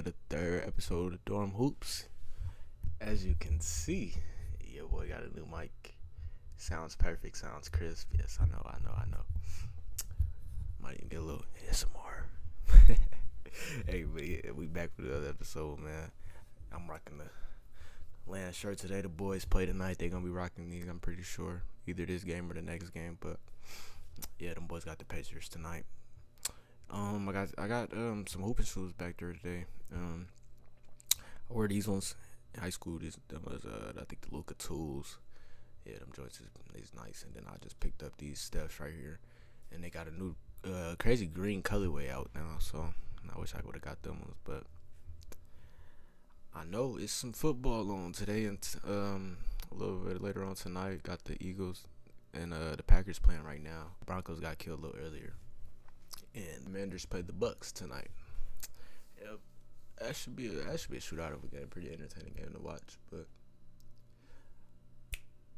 to the third episode of DormHoops. As you can see, your boy got a new mic. Sounds perfect, sounds crisp. Yes, I know. Might even get a little ASMR. Hey, but yeah, we back with another episode, man. I'm rocking the land shirt today. The boys play tonight. They're going to be rocking these, I'm pretty sure. Either this game or the next game. But, yeah, them boys got the Pacers tonight. I got some hooping shoes back there today. I wore these ones in high school. Them was I think the Luka Tools. Yeah, them joints is nice. And then I just picked up these Stephs right here, and they got a new crazy green colorway out now. So I wish I would have got them ones, but I know it's some football on today, and a little bit later on tonight, got the Eagles and the Packers playing right now. Broncos got killed a little earlier. And the Commanders played the Bucks tonight. Yep, that should be a shootout of a game, pretty entertaining game to watch. But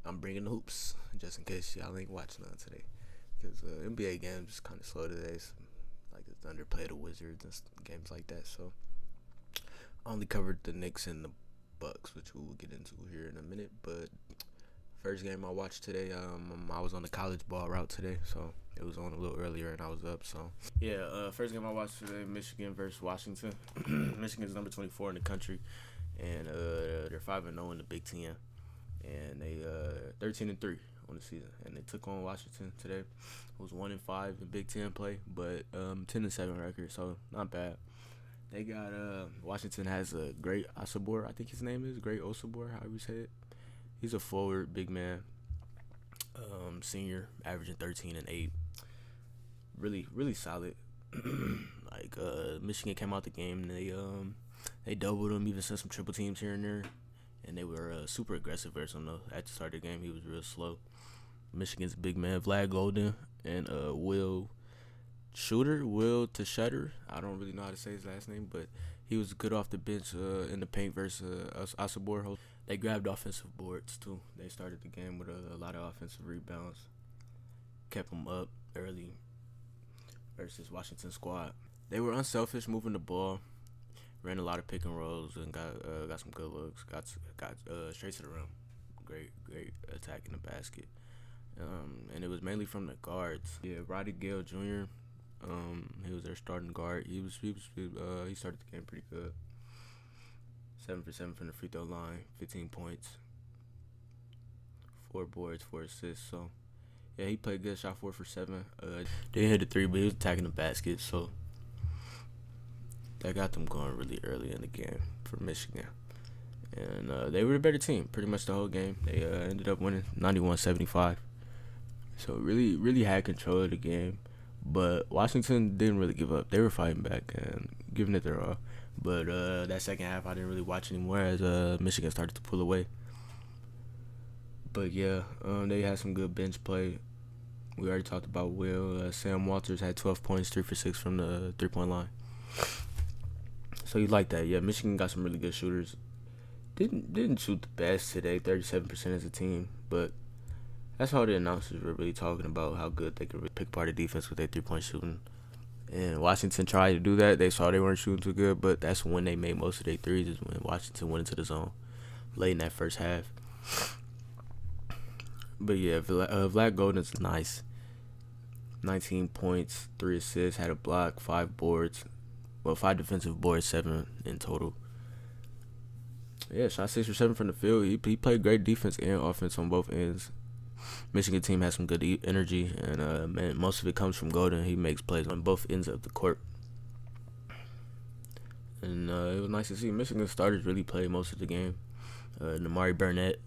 I'm bringing the hoops just in case y'all ain't watching none today, because NBA games is kind of slow today. So, like the Thunder play the Wizards and games like that. So I only covered the Knicks and the Bucks, which we'll get into here in a minute. But first game I watched today, I was on the college ball route today, so it was on a little earlier and I was up. So yeah, first game I watched today, Michigan versus Washington. Michigan's number 24 in the country, and they're 5-0 in the Big Ten, and they 13-3 on the season. And they took on Washington today. It was 1-5 in Big Ten play, but 10-7 record, so not bad. They got Washington has a great Osabor, I think his name is Great Osabor, however you say it. He's a forward, big man, senior, averaging 13 and 8. Really solid. Like Michigan came out the game, and they doubled him, even sent some triple teams here and there, and they were super aggressive versus him though. At the start of the game, he was real slow. Michigan's big man, Vlad Golden, and Will Teshutter. I don't really know how to say his last name, but he was good off the bench in the paint versus Osabor. They grabbed offensive boards too. They started the game with a lot of offensive rebounds, kept them up early versus Washington squad. They were unselfish, moving the ball, ran a lot of pick and rolls, and got some good looks. Got straight to the rim. Great attack in the basket. And it was mainly from the guards. Yeah, Roddy Gale Jr. He was their starting guard. He started the game pretty good. 7 for 7 from the free throw line, 15 points, 4 boards, 4 assists. So yeah, he played good. Shot 4 for 7. Didn't hit the 3, but he was attacking the basket. So that got them going really early in the game for Michigan. And they were a better team pretty much the whole game. They ended up winning 91-75. So really had control of the game. But Washington didn't really give up. They were fighting back and giving it their all. But that second half, I didn't really watch anymore as Michigan started to pull away. But yeah, they had some good bench play. We already talked about Will. Sam Walters had 12 points, 3 for 6 from the three-point line. So you like that. Yeah, Michigan got some really good shooters. Didn't shoot the best today, 37% as a team. But that's how the announcers were really talking about how good they could really pick apart the defense with their three-point shooting. And Washington tried to do that. They saw they weren't shooting too good, but that's when they made most of their threes, is when Washington went into the zone late in that first half. But yeah, Vlad Golden's nice. 19 points, 3 assists, had a block, 5 boards. Well, 5 defensive boards, 7 in total. Yeah, shot 6 or 7 from the field. He played great defense and offense on both ends. Michigan team has some good energy, and most of it comes from Golden. He makes plays on both ends of the court. And it was nice to see Michigan starters really play most of the game. Namari Burnett,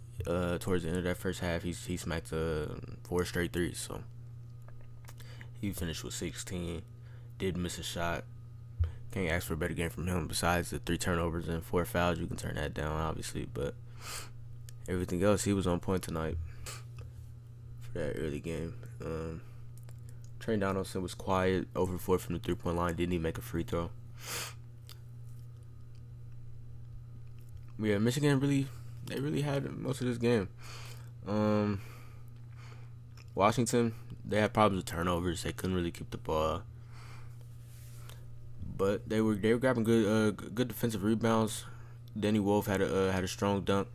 towards the end of that first half, he smacked 4 straight threes. So he finished with 16. Did miss a shot. Can't ask for a better game from him. Besides the 3 turnovers and 4 fouls, you can turn that down, obviously. But everything else, he was on point tonight for that early game. Trey Donaldson was quiet, over 4 from the 3-point line. Didn't even make a free throw. Yeah, Michigan really had most of this game. Washington, they had problems with turnovers. They couldn't really keep the ball. but they were grabbing good defensive rebounds. Denny Wolf had a strong dunk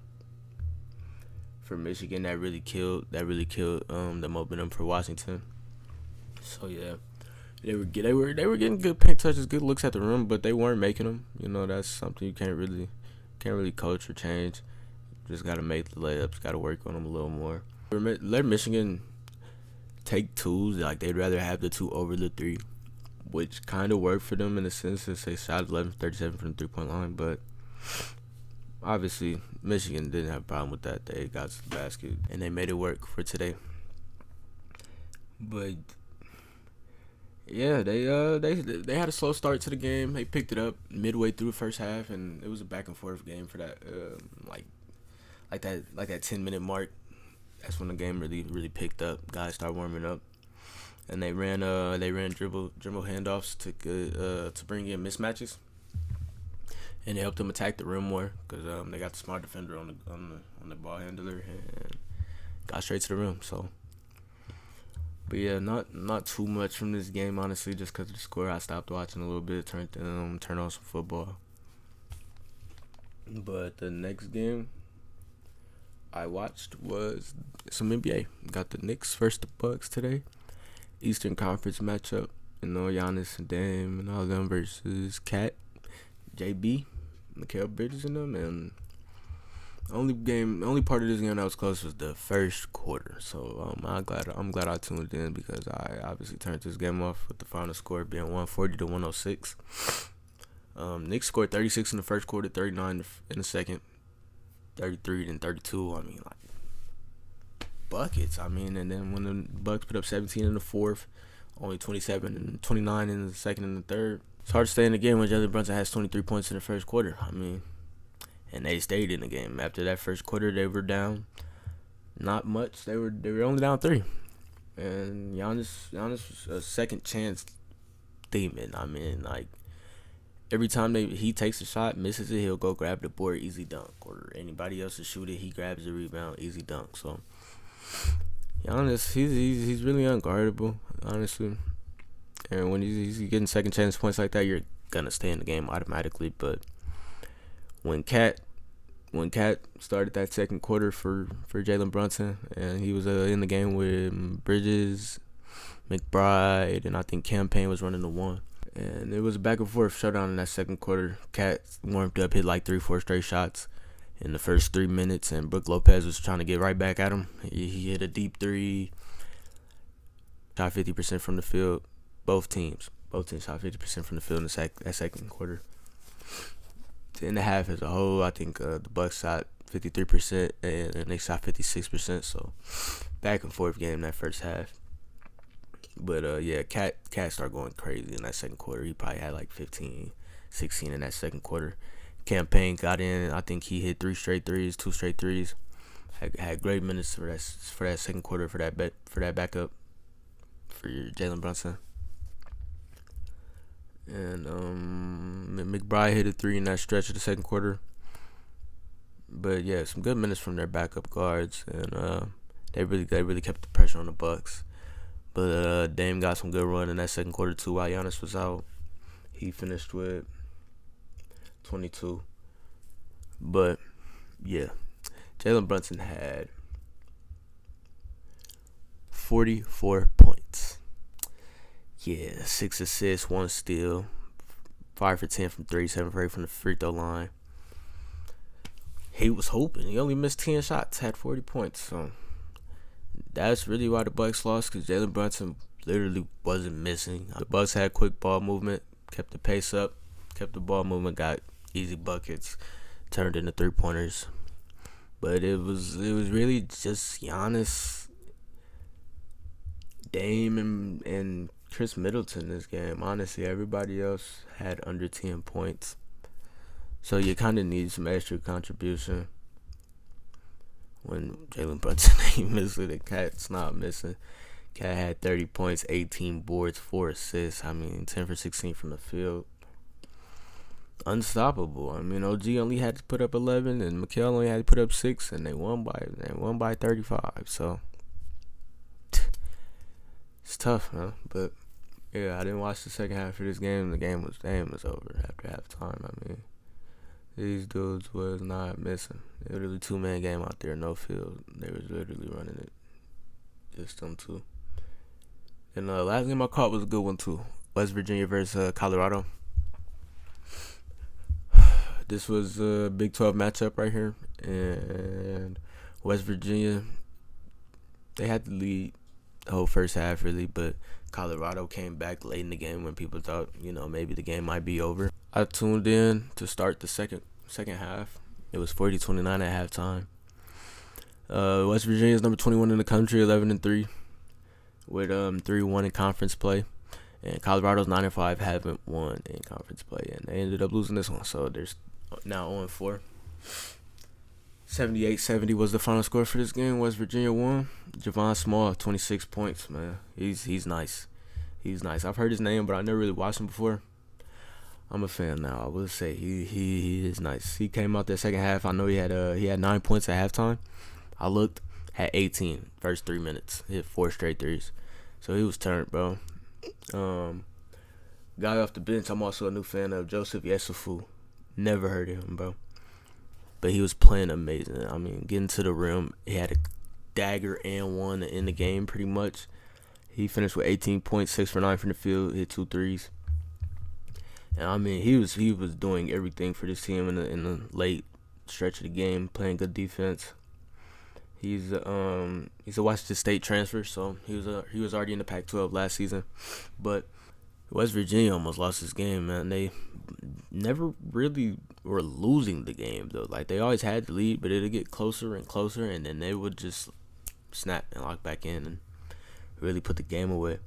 for Michigan that really killed the momentum for Washington. So yeah, they were getting good paint touches, good looks at the rim, but they weren't making them. That's something you can't really coach or change. Just gotta make the layups, gotta work on them a little more. Let Michigan take twos, like they'd rather have the two over the three, which kind of worked for them in a sense since they shot 11-37 from the 3-point line. But obviously, Michigan didn't have a problem with that. They got to the basket and they made it work for today. But yeah, they had a slow start to the game. They picked it up midway through the first half, and it was a back and forth game for that like that 10-minute mark. That's when the game really picked up. Guys started warming up, and they ran dribble handoffs to bring in mismatches, and it helped them attack the rim more because they got the smart defender on the ball handler and got straight to the rim. So, but yeah, not too much from this game honestly, just because of the score. I stopped watching a little bit, turned on some football. But the next game I watched was some NBA. Got the Knicks versus the Bucks today. Eastern Conference matchup. Giannis and Dame and all them versus Cat, JB, Mikal Bridges and them. And only part of this game that was close was the first quarter. So I'm glad I tuned in because I obviously turned this game off with the final score being 140-106. Knicks scored 36 in the first quarter, 39 in the second. 33 and 32. I mean, like buckets. I mean, and then when the Bucks put up 17 in the fourth, only 27 and 29 in the second and the third. It's hard to stay in the game when Jalen Brunson has 23 points in the first quarter. I mean, and they stayed in the game. After that first quarter, they were down not much. They were only down 3. And Giannis was a second chance demon. I mean, like, every time he takes a shot, misses it, he'll go grab the board, easy dunk. Or anybody else to shoot it, he grabs the rebound, easy dunk. So, Giannis, he's really unguardable, honestly. And when he's getting second chance points like that, you're gonna stay in the game automatically. But when Cat started that second quarter for Jalen Brunson, and he was in the game with Bridges, McBride, and I think Campaign was running the one. And it was a back and forth showdown in that second quarter. Cat warmed up, hit like 3-4 straight shots in the first 3 minutes, and Brook Lopez was trying to get right back at him. He hit a deep three, shot 50% from the field. Both teams shot 50% from the field in that second quarter. In the half as a whole, I think the Bucks shot 53% and they shot 56%. So back and forth game that first half. But yeah, Cat started going crazy in that second quarter. He probably had like 15, 16 in that second quarter. Campaign got in. I think he hit 2 straight threes. Had great minutes for that second quarter for that backup for Jalen Brunson. And McBride hit a 3 in that stretch of the second quarter. But yeah, some good minutes from their backup guards, and they really kept the pressure on the Bucks. But Dame got some good run in that second quarter too while Giannis was out. He finished with 22. But yeah, Jalen Brunson had 44 points. Yeah, 6 assists, 1 steal, 5 for 10 from 3, 7 for 8 from the free throw line. He was hoping. He only missed 10 shots, had 40 points. So that's really why the Bucks lost, because Jalen Brunson literally wasn't missing. The Bucks had quick ball movement, kept the pace up, kept the ball movement, got easy buckets, turned into 3-pointers. But it was really just Giannis, Dame, and Chris Middleton this game. Honestly, everybody else had under 10 points. So you kind of need some extra contribution when Jalen Brunson ain't missing. The Cat's not missing. Cat had 30 points, 18 boards, 4 assists. I mean, 10 for 16 from the field. Unstoppable. I mean, OG only had to put up 11, and Mikal only had to put up 6, and they won by 35. So it's tough, man. But Yeah, I didn't watch the second half of this game. The game was over after halftime. I mean, these dudes was not missing. Literally 2-man game out there, no field. They was literally running it. Just them two. And the last game I caught was a good one too. West Virginia versus Colorado. This was a Big 12 matchup right here, and West Virginia, they had the lead the whole first half really, but Colorado came back late in the game when people thought, maybe the game might be over. I tuned in to start the second half. It was 40-29 at halftime. West Virginia is number 21 in the country, 11-3, with 3-1 in conference play. And Colorado's 9-5, haven't won in conference play, and they ended up losing this one. So there's now 0-4. 78-70 was the final score for this game. West Virginia won. Javon Small, 26 points, man. He's nice. He's nice. I've heard his name, but I never really watched him before. I'm a fan now. I will say he is nice. He came out that second half. I know he had 9 points at halftime. I looked, had 18 first 3 minutes. Hit 4 straight threes. So he was turned, bro. Guy off the bench, I'm also a new fan of Joseph Yesufu. Never heard of him, bro. But he was playing amazing. I mean, getting to the rim, he had a dagger and one in the game pretty much. He finished with 18 points, 6 for 9 from the field, hit 2 threes. And I mean, he was doing everything for this team in the late stretch of the game, playing good defense. He's a Washington State transfer, so he was already in the Pac-12 last season. But West Virginia almost lost this game, man. They never really were losing the game, though. Like, they always had the lead, but it'd get closer and closer, and then they would just snap and lock back in and really put the game away.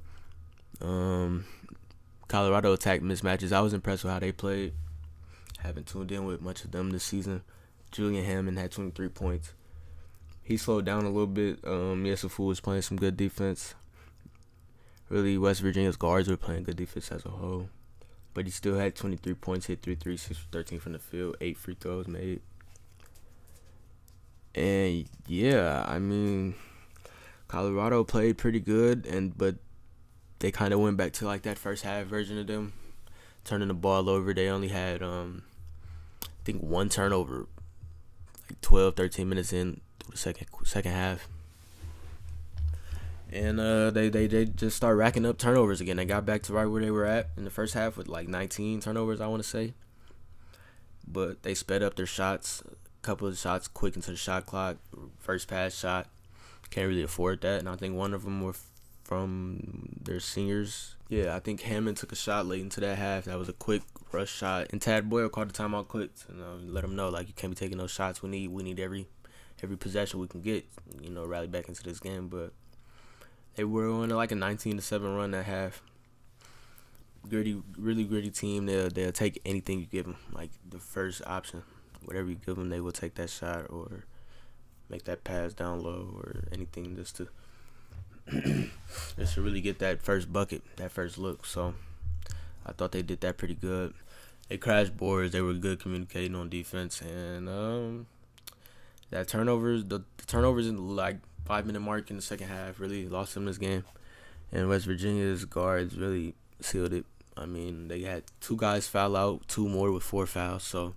Colorado attacked mismatches. I was impressed with how they played. Haven't tuned in with much of them this season. Julian Hammond had 23 points. He slowed down a little bit. Yesufu was playing some good defense. Really, West Virginia's guards were playing good defense as a whole. But he still had 23 points, hit 3 threes, 6 for 13 from the field, 8 free throws made. And, yeah, I mean, Colorado played pretty good, but they kind of went back to, like, that first half version of them, turning the ball over. They only had, I think, one turnover, like 12, 13 minutes in the second half. And they just started racking up turnovers again. They got back to right where they were at in the first half with like 19 turnovers, I want to say. But they sped up their shots. A couple of shots quick into the shot clock. First pass shot. Can't really afford that. And I think one of them were from their seniors. Yeah, I think Hammond took a shot late into that half. That was a quick rush shot. And Tad Boyle called the timeout quick. Let him know, like, you can't be taking those shots. We need every possession we can get, rally back into this game. But they were on like a 19-7 run at half. Really gritty team. They'll take anything you give them, like the first option. Whatever you give them, they will take that shot or make that pass down low or anything just to really get that first bucket, that first look. So I thought they did that pretty good. They crashed boards. They were good communicating on defense, and the turnovers in like 5-minute mark in the second half really lost them this game. And West Virginia's guards really sealed it. I mean, they had 2 guys foul out, 2 more with 4 fouls. So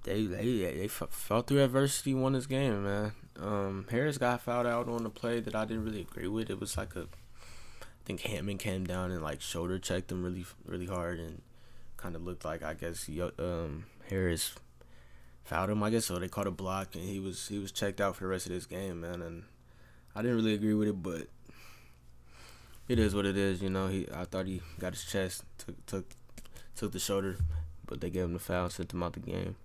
they fought through adversity, won this game, man. Harris got fouled out on a play that I didn't really agree with. It was like I think Hammond came down and like shoulder checked him really, really hard, and kind of looked like, I guess, Harris fouled him, I guess, so they caught a block, and he was checked out for the rest of this game, man. And I didn't really agree with it, but it is what it is, I thought he got his chest, took the shoulder, but they gave him the foul, sent him out the game.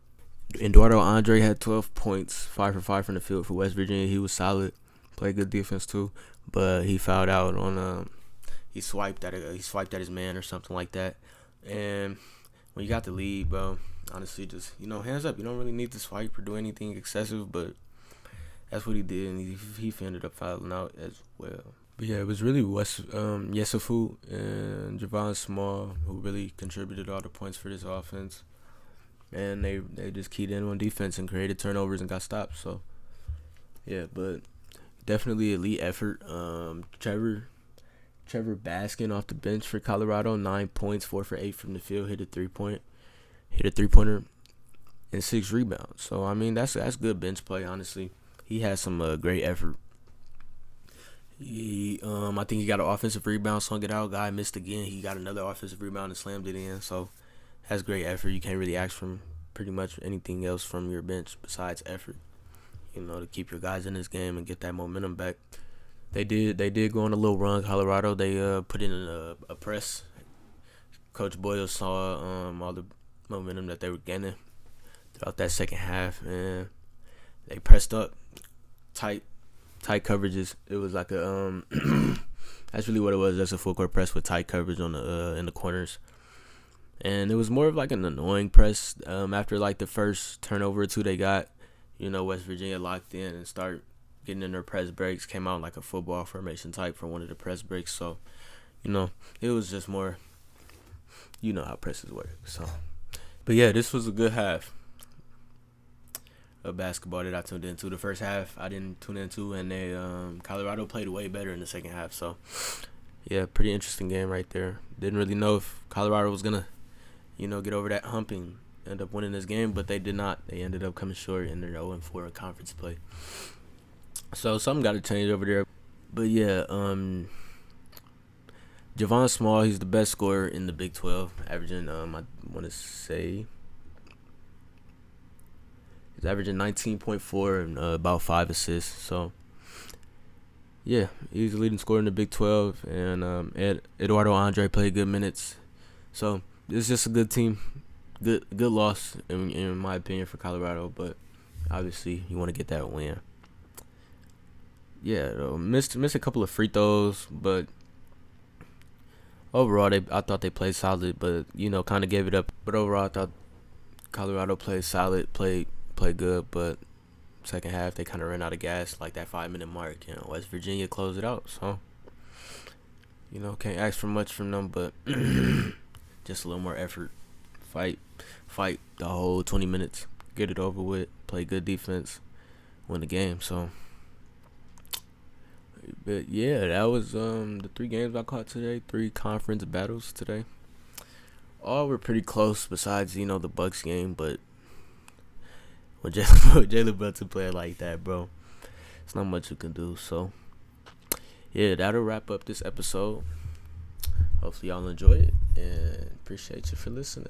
Eduardo Andre had 12 points, 5 for 5 from the field for West Virginia. He was solid, played good defense too, but he fouled out on he swiped at his man or something like that. And when you got the lead, bro, honestly, just, hands up. You don't really need to swipe or do anything excessive, but that's what he did, and he ended up fouling out as well. But yeah, it was really Yesufu and Javon Small who really contributed all the points for this offense. And they just keyed in on defense and created turnovers and got stopped. So, yeah, but definitely elite effort. Trevor Trevor Baskin off the bench for Colorado, 9 points, 4 for 8 from the field, hit a three-pointer, and 6 rebounds. So I mean that's good bench play. Honestly, he has some great effort. I think he got an offensive rebound, slung it out. Guy missed again. He got another offensive rebound and slammed it in. So that's great effort. You can't really ask from pretty much anything else from your bench besides effort. To keep your guys in this game and get that momentum back. They did go on a little run. Colorado, they put in a press. Coach Boyle saw all the momentum that they were getting throughout that second half, and they pressed up tight coverages. It was like a that's really what it was. That's a full court press with tight coverage on the in the corners, and it was more of like an annoying press. After like the first turnover or two they got, West Virginia locked in and started getting in their press breaks. Came out like a football formation type for one of the press breaks. So, it was just more, how presses work. So, but yeah, this was a good half of basketball that I tuned into. The first half I didn't tune into, and Colorado played way better in the second half. So, yeah, pretty interesting game right there. Didn't really know if Colorado was gonna, get over that hump and end up winning this game, but they did not. They ended up coming short in their 0-4 in conference play. So something got to change over there. But yeah, Javon Small, he's the best scorer in the Big 12, averaging I want to say he's averaging 19.4 and about 5 assists. So yeah, he's the leading scorer in the Big 12, and Eduardo Andre played good minutes. So it's just a good team. Good loss in my opinion for Colorado, but obviously you want to get that win. Yeah, missed a couple of free throws, but overall I thought they played solid, but kind of gave it up. But overall I thought Colorado played solid, played good, but second half they kind of ran out of gas like that 5-minute mark. West Virginia closed it out, so can't ask for much from them, but just a little more effort. Fight the whole 20 minutes, get it over with, play good defense, win the game. So, but yeah, that was the 3 games I caught today, 3 conference battles today. All were pretty close besides, the Bucks game, but when Jalen Brunson play like that, bro, it's not much you can do. So, yeah, that'll wrap up this episode. Hopefully y'all enjoy it, and appreciate you for listening.